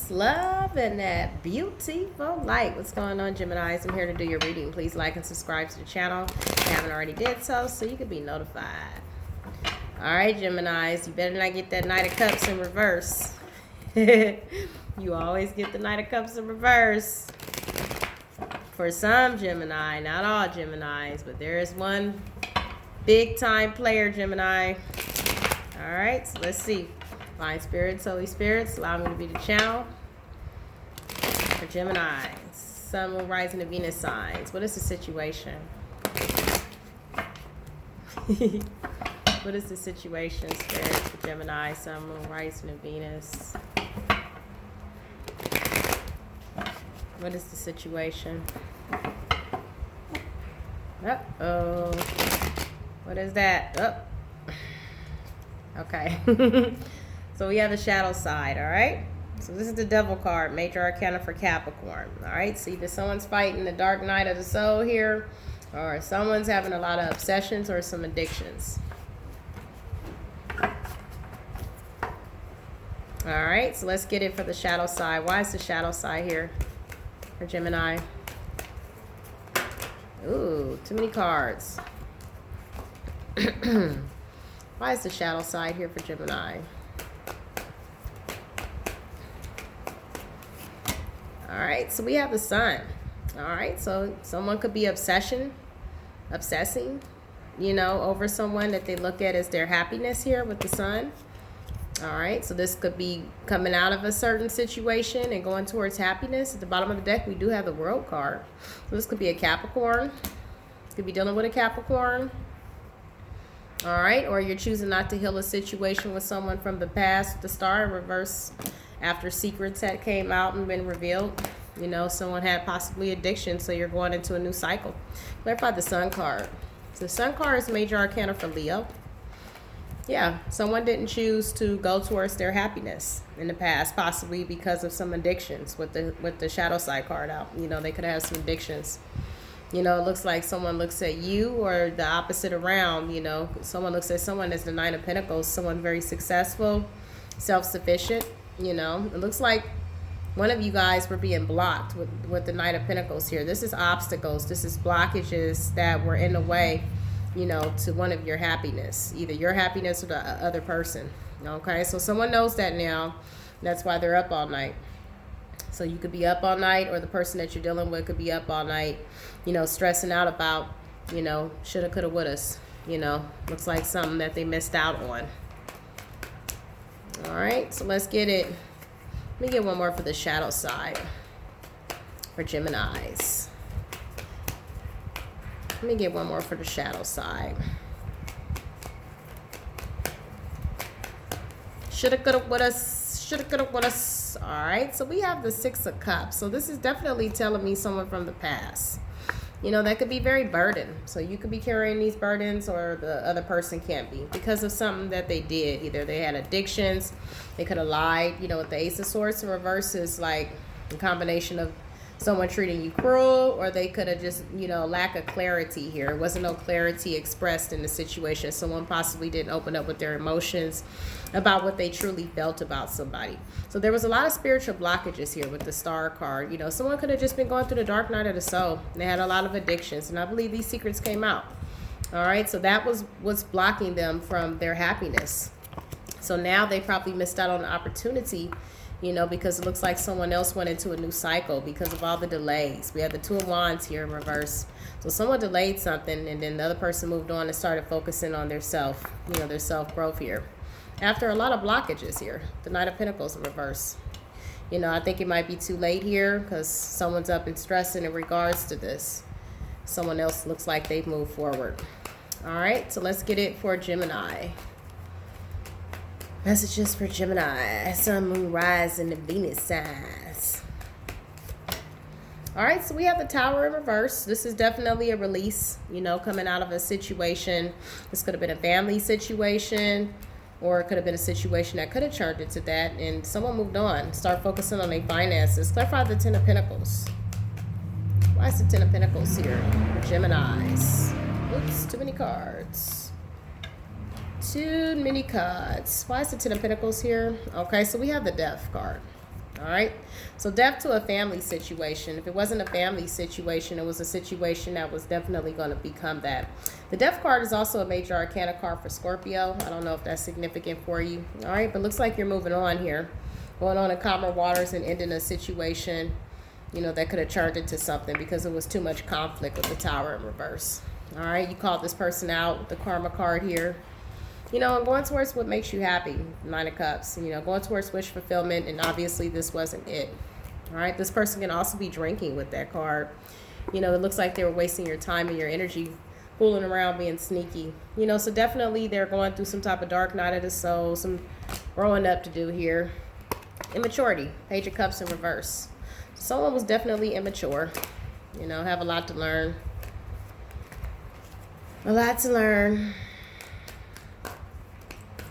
peace, love, and that beautiful light. What's going on, Geminis? I'm here to do your reading. Please like and subscribe to the channel if you haven't already did so you can be notified. All right, Geminis, you better not get that Knight of Cups in reverse. You always get the Knight of Cups in reverse. For some Gemini, not all Geminis, but there is one big time player, Gemini. All right, so let's see. Divine Spirits, Holy Spirits, allow me to be the channel for Gemini. Sun, Moon, Rising, and Venus signs. What is the situation? What is the situation, Spirit, for Gemini, Sun, Moon, Rising, and Venus? What is the situation? Uh-oh. What is that? Oh. Okay. So we have the shadow side, all right? So this is the Devil card, Major Arcana for Capricorn, all right? So either someone's fighting the dark night of the soul here, or someone's having a lot of obsessions or some addictions. All right, so let's get it for the shadow side. Why is the shadow side here for Gemini? Ooh, too many cards. Why is the shadow side here for Gemini? All right, so we have the Sun. All right, so someone could be obsessing, you know, over someone that they look at as their happiness here with the Sun. All right, so this could be coming out of a certain situation and going towards happiness. At the bottom of the deck, we do have the World card. So this could be a Capricorn. Could be dealing with a Capricorn. All right, or you're choosing not to heal a situation with someone from the past. The Star in reverse after secrets had came out and been revealed. You know, someone had possibly addiction, so you're going into a new cycle. Clarify the Sun card. So the Sun card is Major Arcana for Leo. Yeah, someone didn't choose to go towards their happiness in the past, possibly because of some addictions with the shadow side card out. You know, they could have some addictions. You know, it looks like someone looks at you or the opposite around. You know, someone looks at someone as the Nine of Pentacles, someone very successful, self-sufficient. You know, it looks like one of you guys were being blocked with the Knight of Pentacles here. This is obstacles. This is blockages that were in the way, you know, to one of your happiness, either your happiness or the other person. Okay, so someone knows that now. That's why they're up all night. So you could be up all night, or the person that you're dealing with could be up all night, you know, stressing out about, you know, shoulda, coulda, wouldas. You know, looks like something that they missed out on. All right, so let's get it. Let me get one more for the shadow side for Geminis. Let me get one more for the shadow side. Shoulda, coulda, woulda, shoulda, coulda, woulda. All right, so we have the Six of Cups. So this is definitely telling me someone from the past. You know, that could be very burdened. So you could be carrying these burdens, or the other person can't be, because of something that they did. Either they had addictions, they could have lied. You know, with the Ace of Swords in reverse is like a combination of someone treating you cruel, or they could have just, you know, lack of clarity here. There wasn't no clarity expressed in the situation. Someone possibly didn't open up with their emotions about what they truly felt about somebody. So there was a lot of spiritual blockages here with the Star card. You know, someone could have just been going through the dark night of the soul. They had a lot of addictions, and I believe these secrets came out. All right, so that was what's blocking them from their happiness. So now they probably missed out on the opportunity, you know, because it looks like someone else went into a new cycle because of all the delays. We have the Two of Wands here in reverse. So someone delayed something, and then the other person moved on and started focusing on their self, you know, their self-growth here. After a lot of blockages here, the Knight of Pentacles in reverse. You know, I think it might be too late here because someone's up and stressing in regards to this. Someone else looks like they've moved forward. All right, so let's get it for Gemini. Messages for Gemini, Sun, Moon, Rising, and Venus signs. All right, so we have the Tower in reverse. This is definitely a release, you know, coming out of a situation. This could have been a family situation, or it could have been a situation that could have turned into that, and someone moved on. Start focusing on their finances. Clarify the Ten of Pentacles. Why is the Ten of Pentacles here for Geminis? Oops, too many cards. Too many cards. Why is the Ten of Pentacles here? Okay, so we have the Death card. All right. So death to a family situation. If it wasn't a family situation, it was a situation that was definitely going to become that. The death card is also a major arcana card for Scorpio. I don't know if that's significant for you. All right. But looks like you're moving on here. Going on in calmer waters and ending a situation, you know, that could have turned into something because it was too much conflict with the Tower in reverse. All right. You called this person out with the karma card here. You know, and going towards what makes you happy, Nine of Cups, you know, going towards wish fulfillment, and obviously this wasn't it. All right, this person can also be drinking with that card. You know, it looks like they were wasting your time and your energy, fooling around, being sneaky. You know, so definitely they're going through some type of dark night of the soul, some growing up to do here. Immaturity, Page of Cups in reverse. Someone was definitely immature, you know, have a lot to learn. A lot to learn.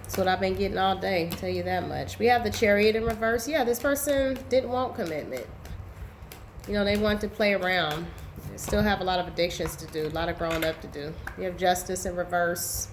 That's what I've been getting all day, tell you that much. We have the Chariot in reverse. Yeah, this person didn't want commitment. You know, they want to play around. They still have a lot of addictions to do, a lot of growing up to do. We have Justice in reverse.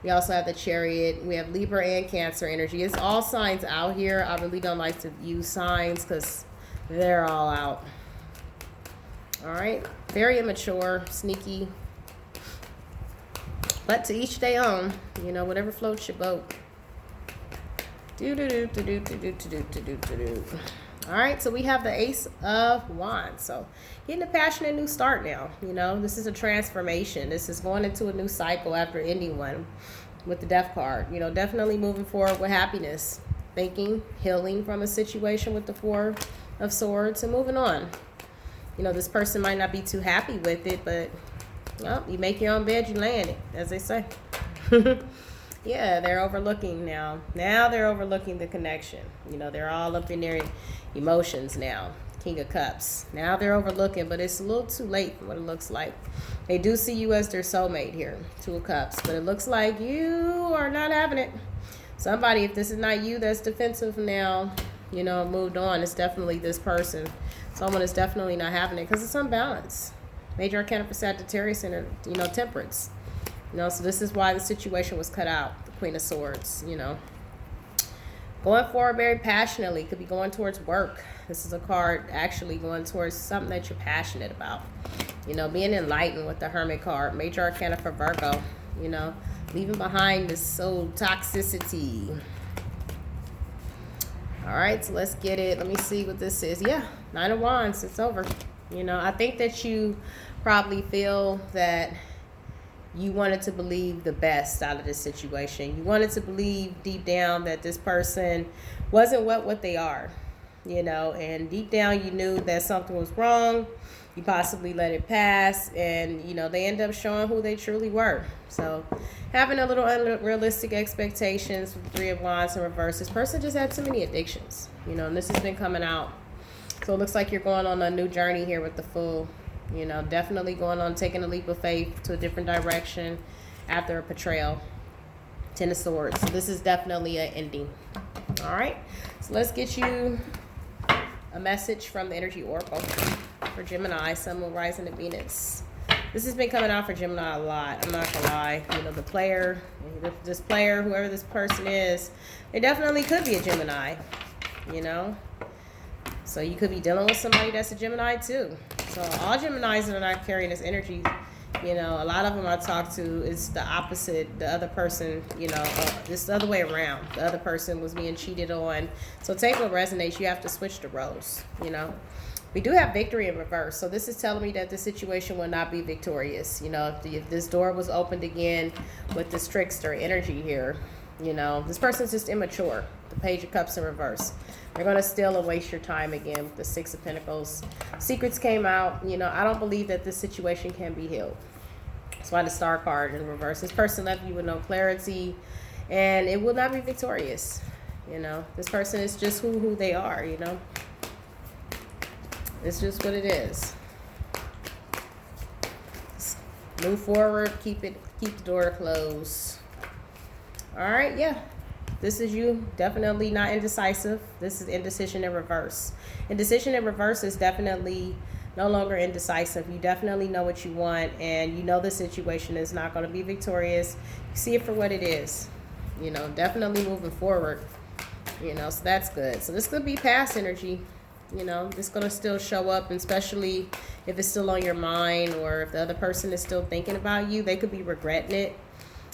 We also have the Chariot. We have Libra and Cancer energy. It's all signs out here. I really don't like to use signs because they're all out. All right. Very immature, sneaky. But to each their own, you know, whatever floats your boat. All right, so we have the Ace of Wands. So getting a passionate new start now. You know, this is a transformation. This is going into a new cycle after ending one with the Death card. You know, definitely moving forward with happiness, thinking, healing from a situation with the Four of Swords, and moving on. You know, this person might not be too happy with it, but well, you make your own bed, you lay in it, as they say. Yeah, they're overlooking now. Now they're overlooking the connection. You know, they're all up in their emotions now. King of Cups. Now they're overlooking, but it's a little too late from what it looks like. They do see you as their soulmate here, Two of Cups. But it looks like you are not having it. Somebody, if this is not you, that's defensive now, you know, moved on. It's definitely this person. Someone is definitely not having it because it's unbalanced. Major arcana for Sagittarius and, you know, Temperance. You know, so this is why the situation was cut out. The Queen of Swords, you know. Going forward very passionately. Could be going towards work. This is a card actually going towards something that you're passionate about. You know, being enlightened with the Hermit card. Major arcana for Virgo. You know, leaving behind this soul toxicity. All right, so let's get it. Let me see what this is. Yeah, Nine of Wands. It's over. You know, I think that you probably feel that you wanted to believe the best out of this situation. You wanted to believe deep down that this person wasn't what they are, you know, and deep down you knew that something was wrong. You possibly let it pass, and, you know, they end up showing who they truly were. So having a little unrealistic expectations with the Three of Wands in reverse. This person just had too many addictions, you know, and this has been coming out. So it looks like you're going on a new journey here with the Fool. You know, definitely going on, taking a leap of faith to a different direction after a betrayal. Ten of Swords. So this is definitely an ending. All right. So let's get you a message from the Energy Oracle for Gemini, Sun, Moon, Rising, and Venus. This has been coming out for Gemini a lot. I'm not going to lie. You know, the player, this player, whoever this person is, they definitely could be a Gemini, you know. So you could be dealing with somebody that's a Gemini too. So all Geminis that are not carrying this energy, you know, a lot of them I talk to is the opposite. The other person, you know, it's the other way around. The other person was being cheated on. So take what resonates. You have to switch the roles, you know. We do have victory in reverse. So this is telling me that the situation will not be victorious. You know, if this door was opened again with this trickster energy here, you know, this person's just immature. The Page of Cups in reverse. They're going to steal and waste your time again with the Six of Pentacles. Secrets came out. You know, I don't believe that this situation can be healed. That's why the Star card in reverse. This person left you with no clarity, and it will not be victorious. You know, this person is just who they are, you know. It's just what it is. Just move forward, keep the door closed. All right, yeah. This is you, definitely not indecisive. This is indecision in reverse. Indecision in reverse is definitely no longer indecisive. You definitely know what you want, and you know the situation is not going to be victorious. You see it for what it is. You know, definitely moving forward. You know, so that's good. So this could be past energy. You know, it's going to still show up, and especially if it's still on your mind, or if the other person is still thinking about you, they could be regretting it.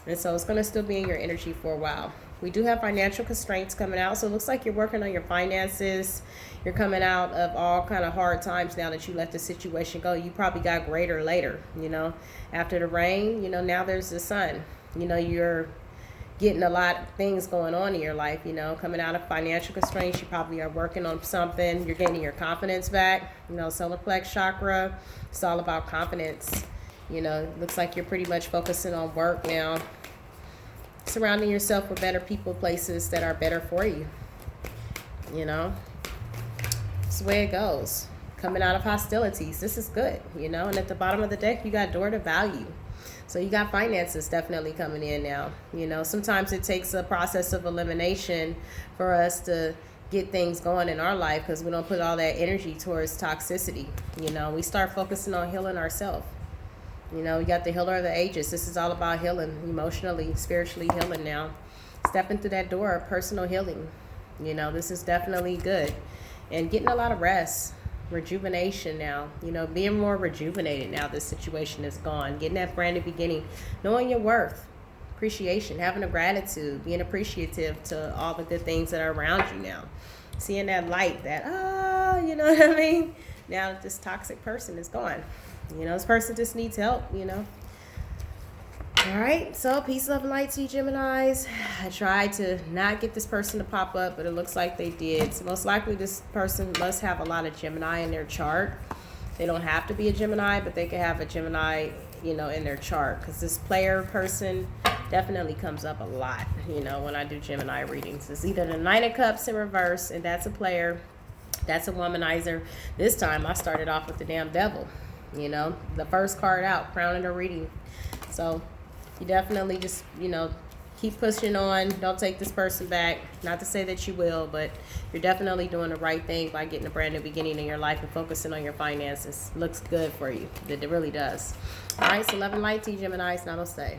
And so it's going to still be in your energy for a while. We do have financial constraints coming out. So it looks like you're working on your finances. You're coming out of all kind of hard times now that you let the situation go. You probably got greater later, you know, after the rain, you know, now there's the sun. You know, you're getting a lot of things going on in your life, you know, coming out of financial constraints. You probably are working on something. You're gaining your confidence back. You know, solar plex chakra, it's all about confidence. You know, it looks like you're pretty much focusing on work now. Surrounding yourself with better people, places that are better for you. You know, it's the way it goes. Coming out of hostilities, this is good, you know. And at the bottom of the deck, you got door to value. So you got finances definitely coming in now. You know, sometimes it takes a process of elimination for us to get things going in our life, because we don't put all that energy towards toxicity. You know, we start focusing on healing ourselves. You know, we got the healer of the ages. This is all about healing, emotionally, spiritually healing now. Stepping through that door of personal healing. You know, this is definitely good. And getting a lot of rest. Rejuvenation now, you know, being more rejuvenated now this situation is gone. Getting that brand new beginning, knowing your worth, appreciation, having a gratitude, being appreciative to all the good things that are around you now. Seeing that light, that, you know what I mean? Now that this toxic person is gone. You know, this person just needs help, you know. All right, so peace, love, and light to you, Geminis. I tried to not get this person to pop up, but it looks like they did. So most likely this person must have a lot of Gemini in their chart. They don't have to be a Gemini, but they could have a Gemini, you know, in their chart, because this player person definitely comes up a lot, you know, when I do Gemini readings. It's either the Knight of Cups in reverse, and that's a player. That's a womanizer. This time I started off with the damn devil, you know, the first card out, crowning the reading. So you definitely just, you know, keep pushing on. Don't take this person back. Not to say that you will, but you're definitely doing the right thing by getting a brand new beginning in your life and focusing on your finances. Looks good for you. It really does. All right, so love and light to you, Geminis. Namaste.